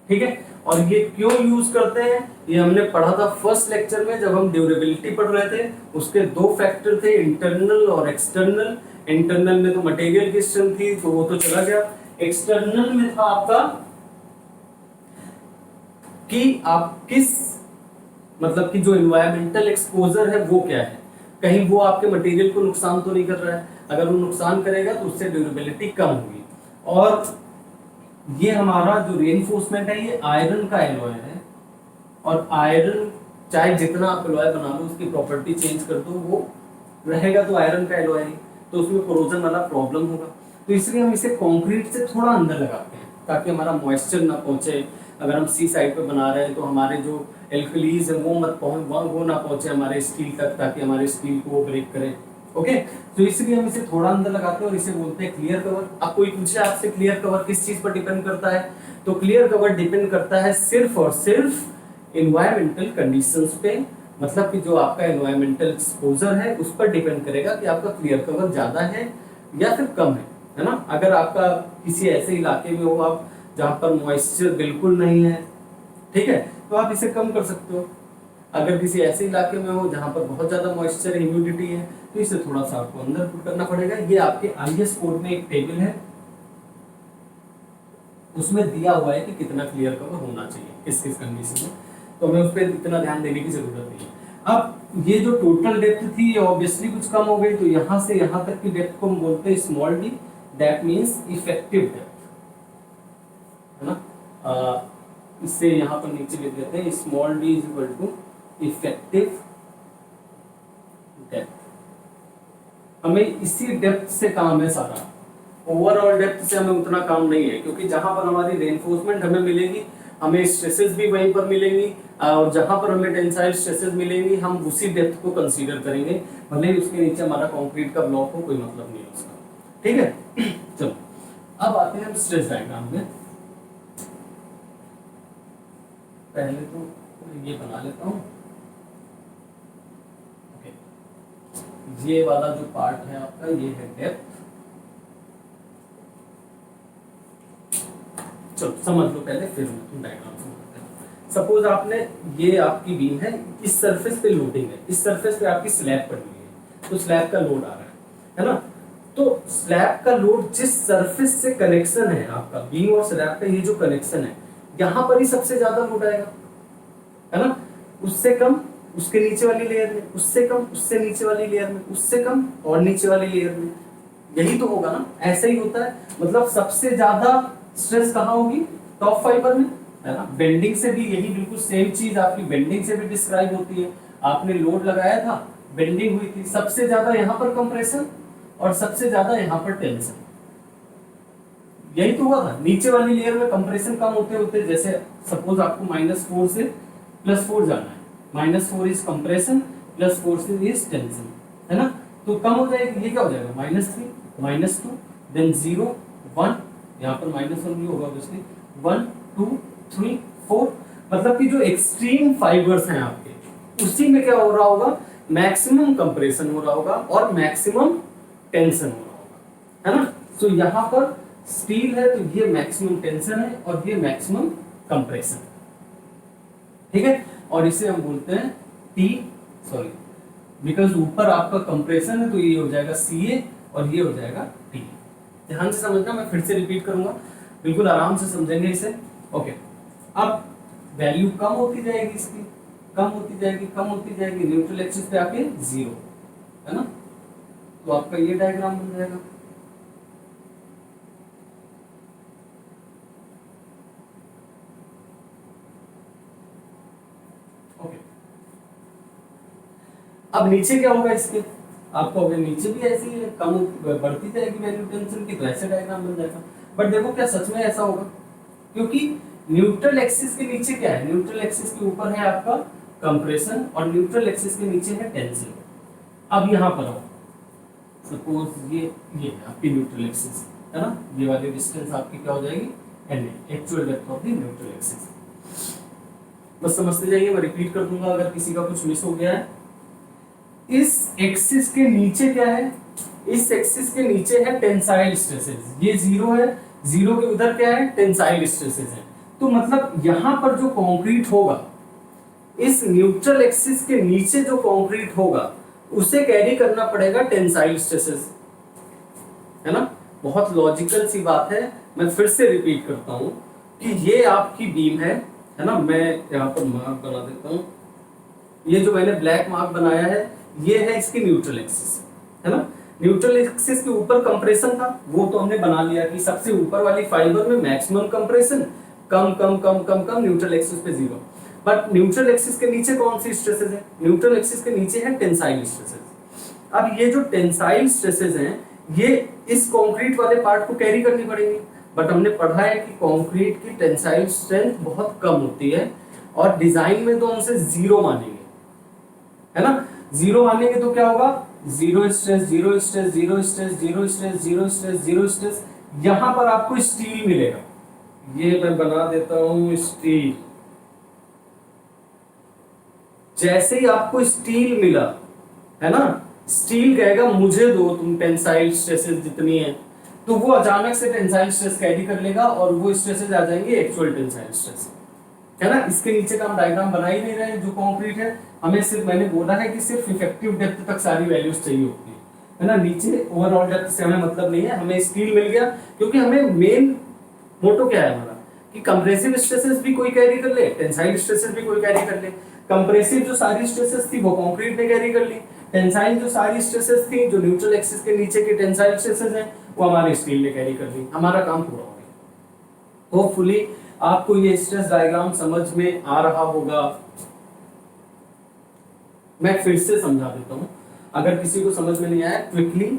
ठीक है। और ये क्यों यूज करते हैं, ये हमने पढ़ा था फर्स्ट लेक्चर में जब हम ड्यूरेबिलिटी पढ़ रहे थे। उसके दो फैक्टर थे, इंटरनल और एक्सटर्नल। इंटरनल में तो मटेरियल की स्ट्रेंथ थी तो वो तो चला गया। एक्सटर्नल में था आपका कि आप किस, मतलब कि जो एनवायरमेंटल एक्सपोजर है वो क्या है, कहीं वो आपके मटेरियल को नुकसान तो नहीं कर रहा है। अगर वो नुकसान करेगा तो उससे ड्यूरेबिलिटी कम होगी। और ये हमारा जो रेनफोर्समेंट है ये आयरन का एलॉय है, और आयरन चाहे जितना आप एलॉय बना लो उसकी प्रॉपर्टी चेंज कर दो वो रहेगा तो आयरन का एलॉय है, तो उसमें कोरोजन वाला प्रॉब्लम होगा। तो इसलिए हम इसे कंक्रीट से थोड़ा अंदर लगाते हैं ताकि हमारा मॉइस्चर ना पहुंचे। अगर हम सी साइड पे बना रहे हैं तो हमारे जो एल्कलीज है वो वो ना पहुंचे हमारे स्टील तक, ताकि हमारे स्टील को वो ब्रेक करे। ओके, तो इसलिए हम इसे थोड़ा अंदर लगाते हैं और इसे बोलते हैं क्लियर कवर। अब कोई पूछे आपसे क्लियर कवर किस चीज पर डिपेंड करता है, तो क्लियर कवर डिपेंड करता है सिर्फ और सिर्फ एनवायरमेंटल कंडीशंस पे, मतलब कि जो आपका एनवायरमेंटल एक्सपोजर है उस पर डिपेंड करेगा कि आपका क्लियर कवर ज्यादा है या फिर कम है ना। अगर आपका किसी ऐसे इलाके में हो आप जहाँ पर मॉइस्चर बिल्कुल नहीं है, ठीक है, तो आप इसे कम कर सकते हो। अगर किसी ऐसे इलाके में हो जहाँ पर बहुत ज्यादा मॉइस्चर ह्यूमिडिटी है तो इसे थोड़ा सा आपको अंदर पुट करना पड़ेगा। ये आपके आईएस कोड में एक टेबल है, उसमें दिया हुआ है कि कितना क्लियर कवर होना चाहिए किस किस कंडीशन में, तो हमें उस पर इतना ध्यान देने की जरूरत नहीं है। अब ये जो टोटल डेप्थ थी ऑब्वियसली कुछ कम हो गई, तो यहाँ से यहाँ तक की डेप्थ को हम बोलते हैं small D, that means effective depth, है ना। इससे यहाँ पर नीचे लिख देते हैं small D is equal to effective depth. हमें इसी डेप्थ से काम है सारा, ओवरऑल डेप्थ से हमें उतना काम नहीं है, क्योंकि जहां पर हमारी रेनफोर्समेंट हमें मिलेगी हमें स्ट्रेसेस भी वहीं पर मिलेंगी, और जहां पर हमें टेंसाइल स्ट्रेसेस मिलेंगी हम उसी डेप्थ को कंसीडर करेंगे, भले ही उसके नीचे हमारा कंक्रीट का ब्लॉक हो, कोई मतलब नहीं उसका। ठीक है चलो अब आते हैं हम स्ट्रेस डायग्राम में। पहले तो ये बना लेता हूँ। ये वाला जो पार्ट है आपका ये है डेप्थ। चलो समझ लो पहले, फिर हम डायग्राम समझते हैं। सपोज आपने, ये आपकी बीम है, इस सरफेस पे लोडिंग है, इस सरफेस पे आपकी स्लैब पड़ी हुई है, तो स्लैब का लोड आ रहा है ना। तो स्लैब का लोड जिस सरफेस से कनेक्शन है आपका, बीम और स्लैब का ये जो कनेक्शन है, यहाँ पर ही सबसे ज्यादा लोड आएगा, है ना। उससे कम उसके नीचे वाली लेयर में, उससे कम उससे नीचे वाली लेयर में, उससे कम और नीचे वाली लेयर में, यही तो होगा ना। ऐसा ही होता है, मतलब सबसे ज्यादा स्ट्रेस कहाँ होगी, टॉप फाइबर में, है ना। बेंडिंग से भी यही बिल्कुल सेम चीज आपकी बेंडिंग से भी डिस्क्राइब होती है। आपने लोड लगाया था, बेंडिंग हुई थी, सबसे ज्यादा यहाँ पर कंप्रेशन और सबसे ज्यादा यहाँ पर टेंशन, यही तो हुआ था। नीचे वाली लेयर में कंप्रेशन कम होते होते, जैसे सपोज आपको -4 से +4 जाना है, -4 इज कंप्रेशन, +4 इज टेंशन, है ना। तो कम हो जाएगी, ये क्या हो जाएगा, -3 -2 देन 0 1, यहाँ पर -1 भी होगा ऑब्वियसली, 1 2 3 4, मतलब कि जो एक्सट्रीम फाइबर्स हैं आपके, उसी में क्या हो रहा होगा, मैक्सिमम कंप्रेशन हो रहा होगा और मैक्सिमम टेंशन हो रहा होगा, है ना। तो यहाँ पर स्टील है तो ये मैक्सिमम टेंशन है और ये मैक्सिमम कंप्रेशन, ठीक है। और इसे हम बोलते हैं T, सॉरी बिकॉज ऊपर आपका कंप्रेशन है तो ये हो जाएगा CA और ये हो जाएगा T। ध्यान से समझना, मैं फिर से रिपीट करूंगा, बिल्कुल आराम से समझेंगे इसे। ओके, अब वैल्यू कम होती जाएगी इसकी, कम होती जाएगी, कम होती जाएगी, न्यूट्रल एक्सिस पे आके 0, है ना। तो आपका ये डायग्राम बन जाएगा। अब नीचे क्या होगा इसके, आपको अगर नीचे भी ऐसी कम बढ़ती जाएगी वैल्यू टेंशन की, तो ऐसे डायग्राम बन जाएगा। बट देखो क्या सच में ऐसा होगा, क्योंकि न्यूट्रल एक्सिस के नीचे क्या है, न्यूट्रल एक्सिस के ऊपर है आपका कंप्रेशन और न्यूट्रल एक्सिस के नीचे है टेंशन। अब यहाँ पर आओ, सपोज ये है आपकी न्यूट्रल एक्सिस, है ना। ये वाली डिस्टेंस आपकी क्या हो जाएगी, NA, actual depth of the neutral axis. बस समझते जाइए, मैं रिपीट कर दूंगा अगर किसी का कुछ मिस हो गया है। इस एक्सिस के नीचे क्या है, इस एक्सिस के नीचे है टेंसाइल स्ट्रेसेस, ये 0 है, 0 के उधर क्या है, टेंसाइल स्ट्रेसेस है। तो मतलब यहां पर जो कंक्रीट होगा, इस न्यूट्रल एक्सिस के नीचे जो कंक्रीट होगा उसे कैरी करना पड़ेगा टेंसाइल स्ट्रेसेस, है ना। बहुत लॉजिकल सी बात है। मैं फिर से रिपीट करता हूं कि ये आपकी बीम है ना। मैं यहाँ पर मार्क बना देता हूं, ये जो मैंने ब्लैक मार्क बनाया है ये है इसकी न्यूट्रल एक्सिस, है ना। न्यूट्रल एक्सिस के ऊपर कंप्रेशन था, वो तो हमने बना लिया कि सबसे ऊपर वाली फाइबर में मैक्सिमम कंप्रेशन, कम कम कम कम कम, न्यूट्रल एक्सिस पे 0। बट न्यूट्रल एक्सिस के नीचे कौन सी स्ट्रेसेस है, न्यूट्रल एक्सिस के नीचे है टेंसाइल स्ट्रेसेस। अब ये जो टेंसाइल स्ट्रेसेस हैं ये इस कंक्रीट वाले पार्ट को कैरी करनी पड़ेगी। बट हमने पढ़ा है कि कंक्रीट की टेंसाइल स्ट्रेंथ बहुत कम होती है और डिजाइन में तो हम उसे 0 मानेंगे, है ना। 0 मानेंगे तो क्या होगा, 0 stress 0 stress 0 stress 0 stress 0 stress 0 stress. यहां पर आपको स्टील मिलेगा, ये मैं बना देता हूं स्टील। जैसे ही आपको स्टील मिला, है ना, स्टील कहेगा मुझे दो तुम टेंसाइल स्ट्रेसेस जितनी है, तो वो अचानक से टेंसाइल स्ट्रेस कैरी कर लेगा और वो स्ट्रेसेस आ जाएंगे एक्चुअल टेंसाइल स्ट्रेस, है ना। इसके नीचे का हम डायग्राम बना ही नहीं रहे, जो कंक्रीट है हमें सिर्फ, मैंने बोला है कि सिर्फ इफेक्टिव डेप्थ तक सारी वैल्यूज चाहिए होती है ना। नीचे ओवरऑल डेप्थ से हमें मतलब नहीं है, हमें स्टील मिल गया क्योंकि हमें मेन मोटो क्या है हमारा कि कंप्रेसिव स्ट्रेसेस भी कोई कैरी कर ले, टेंसाइल स्ट्रेसेस भी कोई कैरी कर ले। कंप्रेसिव जो सारी स्ट्रेसेस थी वो कंक्रीट ने कैरी कर ली, टेंसाइल जो सारी स्ट्रेसेस थी, जो न्यूट्रल एक्सिस के नीचे की टेंसाइल स्ट्रेसेस हैं, वो हमारे स्टील ने कैरी कर ली। हमारा काम पूरा हो गया। होपफुली आपको ये स्ट्रेस डायग्राम समझ में आ रहा होगा। मैं फिर से समझा देता हूं, अगर किसी को समझ में नहीं आया क्विकली,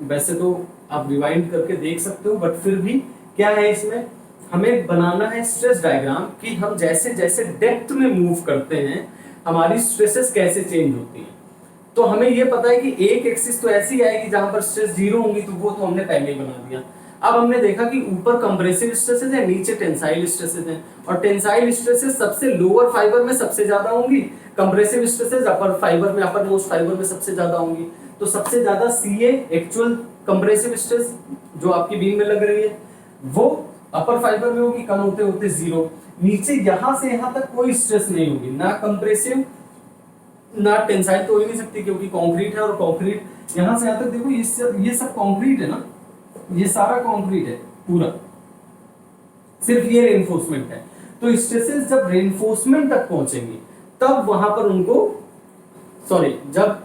वैसे तो आप रिवाइंड करके देख सकते हो, बट फिर भी क्या है इसमें, हमें बनाना है स्ट्रेस डायग्राम कि हम जैसे जैसे डेप्थ में मूव करते हैं हमारी स्ट्रेसेस कैसे चेंज होती हैं। तो हमें ये पता है कि एक एक्सिस तो ऐसी आएगी जहां पर स्ट्रेस जीरो होंगी, तो वो तो हमने पहले ही बना दिया। अब हमने देखा कि ऊपर कंप्रेसिव स्ट्रेसेस है, नीचे टेंसाइल स्ट्रेसेस हैं, और टेंसाइल स्ट्रेसेस सबसे लोअर फाइबर में सबसे ज्यादा होंगी, कंप्रेसिव स्ट्रेसेस अपर फाइबर में, अपर मोस्ट फाइबर में सबसे ज्यादा होंगी। तो सबसे ज्यादा सीए एक्चुअल कंप्रेसिव स्ट्रेस जो आपकी बीम में लग रही है वो अपर फाइबर में होगी, कम होते होते जीरो। नीचे यहां से यहां तक कोई स्ट्रेस नहीं होगी, ना कंप्रेसिव ना टेंसाइल तो हो ही नहीं सकती क्योंकि कंक्रीट है, और कंक्रीट यहां से यहां तक देखो ये सब कंक्रीट है ना, ये सारा कंक्रीट है पूरा, सिर्फ ये रेनफोर्समेंट है। तो स्ट्रेसेस जब रेनफोर्समेंट तक पहुंचेंगे तब वहां पर उनको जब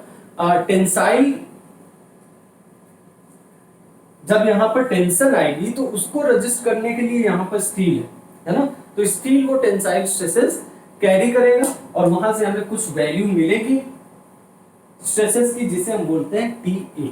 टेंसाइल जब यहां पर टेंशन आएगी तो उसको रजिस्ट करने के लिए यहां पर स्टील है ना, तो स्टील वो टेंसाइल स्ट्रेसेस कैरी करेगा और वहां से हमें कुछ वैल्यू मिलेगी स्ट्रेसेस की जिसे हम बोलते हैं TA।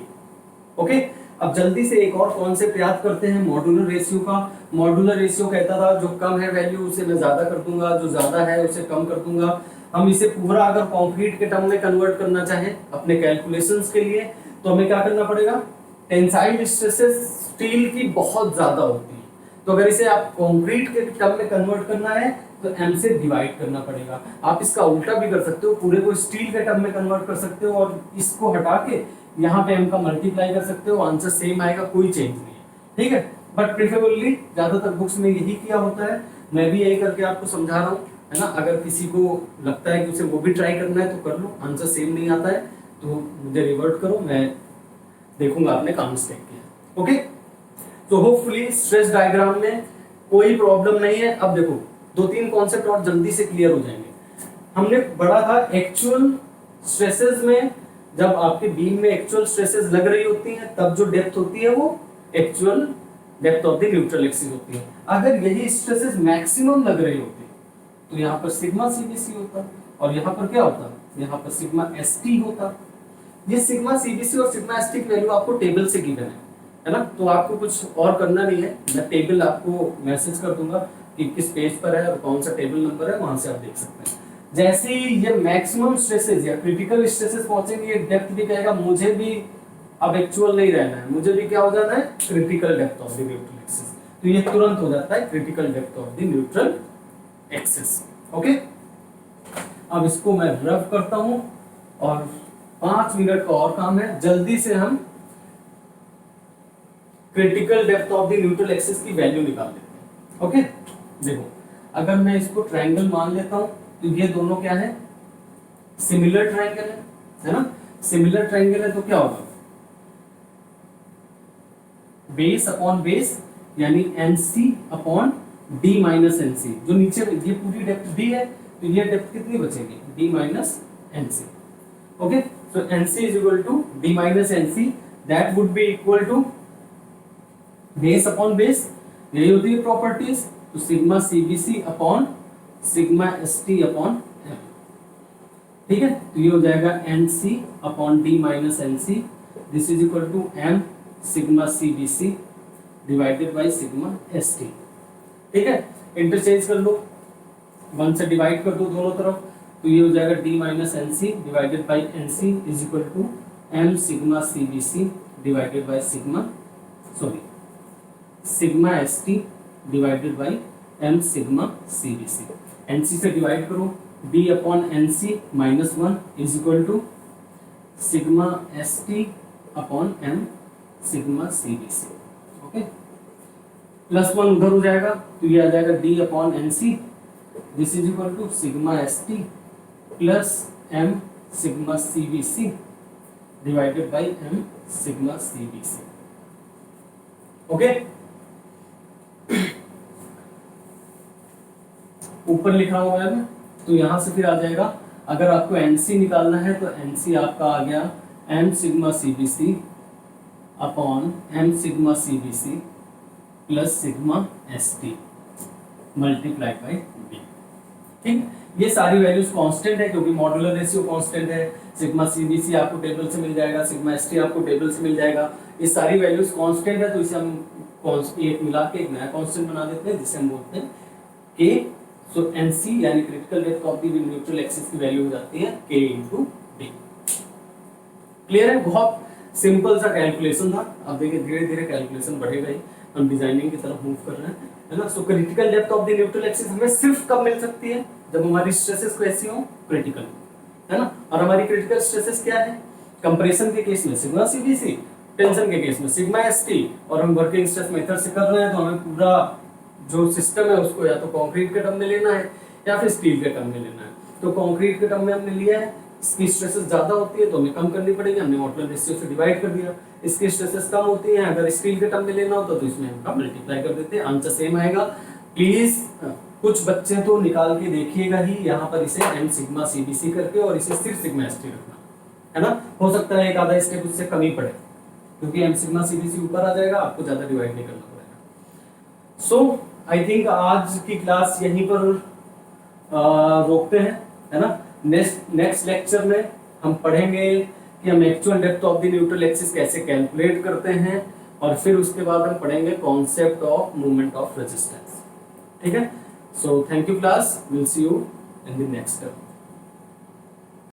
ओके, अब जल्दी से एक और कॉन्सेप्ट याद करते हैं मॉड्यूलर रेशियो का। मॉड्यूलर रेशियो कहता था जो कम है वैल्यू उसे मैं ज्यादा कर दूंगा, जो ज्यादा है उसे कम कर दूंगा। हम इसे पूरा अगर कंक्रीट के टर्म में कन्वर्ट करना चाहें अपने कैलकुलेशंस के लिए तो हमें क्या करना पड़ेगा, टेंसाइल स्ट्रेसेस स्टील की बहुत ज्यादा होती है, तो अगर इसे आप कंक्रीट के टर्म में कन्वर्ट करना है तो m से डिवाइड करना पड़ेगा। आप इसका उल्टा भी कर सकते हो, पूरे को स्टील के टर्म में कन्वर्ट कर सकते हो और इसको हटा के यहाँ पे m का मल्टीप्लाई कर सकते हो, आंसर सेम आएगा, कोई चेंज नहीं है, ठीक है। बट प्रेफरेबली ज्यादातर बुक्स में यही किया होता है, मैं भी यही करके आपको समझा रहा हूँ, है ना। अगर किसी को लगता है कि उसे वो भी ट्राई करना है तो कर लो, आंसर सेम नहीं आता है तो मुझे रिवर्ट करो, मैं देखूंगा आपने काम स्टेक किया। ओके, तो होपफुली स्ट्रेस डायग्राम में कोई प्रॉब्लम नहीं है। अब देखो दो तीन कॉन्सेप्ट और जल्दी से क्लियर हो जाएंगे। हमने पढ़ा था एक्चुअल स्ट्रेसेस में, जब आपके बीम में एक्चुअल स्ट्रेसेस लग रही होती हैं तब जो डेप्थ होती है वो actual depth of the neutral axis होती है। अगर यही स्ट्रेसेस मैक्सिमम लग रही होती तो यहाँ पर सिग्मा सीबीसी होता और यहाँ पर क्या होता, यहाँ पर सिग्मा एसटी होता। ये सिग्मा सीबीसी और सिग्मा एसटी की वैल्यू आपको टेबल से गिवन है ना, तो आपको कुछ और करना नहीं है, मैं टेबल आपको मैसेज कर दूंगा कि किस पेज पर है और कौन सा टेबल नंबर है, वहां से आप देख सकते हैं। जैसे ही ये मैक्सिमम स्ट्रेसेस या क्रिटिकल स्ट्रेसेस पहुंचेंगे ये डेप्थ भी कहेगा मुझे भी अब एक्चुअल नहीं रहना है, मुझे भी क्या हो जाना है, critical depth of the neutral axis. तो ये तुरंत हो जाता है critical depth of the neutral axis. Okay, अब इसको मैं रब करता हूं और 5 मिनट का और काम है, जल्दी से हम critical depth of the neutral axis की वैल्यू निकाल लेते हैं। ओके, देखो अगर मैं इसको ट्रायंगल मान लेता हूं तो ये दोनों क्या है, सिमिलर ट्रायंगल है ना। सिमिलर ट्रायंगल है तो क्या होगा, बेस अपॉन बेस यानी NC अपॉन D माइनस NC, जो नीचे ये पूरी डेप्थ D है तो ये डेप्थ कितनी बचेगी, D minus NC। Okay, so NC is equal to D minus NC, that would be equal to base upon base, यही होती है प्रॉपर्टीज, तो sigma CBC upon sigma ST upon M, ठीक है। तो ये हो जाएगा NC अपॉन D minus NC, this is equal to M sigma CBC divided by sigma ST, ठीक है। इंटरचेंज कर लो, 1 से डिवाइड कर दो दोनों तरफ, तो ये हो जाएगा D minus NC divided by NC is equal to M sigma CBC divided by sigma ST divided by M sigma CBC। NC से डिवाइड करो, D upon NC minus 1 is equal to sigma ST upon M sigma CBC। Okay, plus 1 उधर हो जाएगा तो ये आ जाएगा D upon NC, this is equal to sigma ST plus M sigma CBC divided by M sigma CBC। Okay, ऊपर लिखा हुआ है तो यहां से फिर आ जाएगा, अगर आपको NC निकालना है तो NC आपका आ गया M sigma CBC upon M sigma CBC plus sigma ST multiply by B, ठीक। ये सारी वैल्यूज कांस्टेंट है क्योंकि मॉड्यूलर रेशियो कांस्टेंट है। सिग्मा CBC आपको टेबल से मिल जाएगा, सिग्मा ST आपको टेबल से मिल जाएगा, ये सारी वैल्यूज कांस्टेंट है तो इसे हम एक मिला के एक नया कांस्टेंट बना देते हैं जिसे हम बोलते हैं के। सो एनसी यानी critical depth of the neutral axis की वैल्यू हो जाती है के इंटू डी। क्लियर है? बहुत सिंपल सा कैलकुलेशन था। अब देखिए धीरे धीरे कैलकुलेशन बढ़ेगा ही, हम डिजाइनिंग की तरफ मूव कर रहे हैं, है ना। So critical depth of the neutral axis हमें सिर्फ कब मिल सकती है? जब हमारी स्ट्रेसेस कैसी हो? क्रिटिकल, है ना। और हमारी क्रिटिकल स्ट्रेसेस क्या है? कंप्रेशन के केस में सिग्मा सीबीसी, टेंशन के केस में सिग्मा एसटी, और हम वर्किंग स्ट्रेस मेथड से कर रहे हैं तो हमें पूरा जो सिस्टम है उसको या तो कंक्रीट के टर्म में लेना है या फिर स्टील के टर्म में लेना है। तो कंक्रीट के टर्म में हमने लिया है, इसकी स्ट्रेसेस ज्यादा होती है तो हमें कम करनी पड़ेगी, हमने मॉडुलर रेशियो से डिवाइड कर दिया। इसकी स्ट्रेसेस कम होती हैं, अगर स्टील के टर्म में लेना होता तो इसमें हम मल्टीप्लाई कर देते हैं, आंसर सेम आएगा। प्लीज कुछ बच्चे तो निकाल के देखिएगा ही यहाँ पर इसे एम सिग्मा सीबीसी करके, और इसे सिर्फ सिग्मा एसटी रखना, है ना। हो सकता है एक आधा स्टेप उससे कम ही पड़े, क्योंकि एम सिग्मा सीबीसी ऊपर आ जाएगा, आपको ज्यादा डिवाइड नहीं करना पड़ेगा। सो आई थिंक आज की क्लास यहीं पर रोकते हैं, है ना। नेक्स्ट लेक्चर में हम पढ़ेंगे कि हम actual depth of the neutral axis कैसे कैलकुलेट करते हैं, और फिर उसके बाद हम पढ़ेंगे concept of movement of resistance. ठीक है? So thank you class, will see you in the next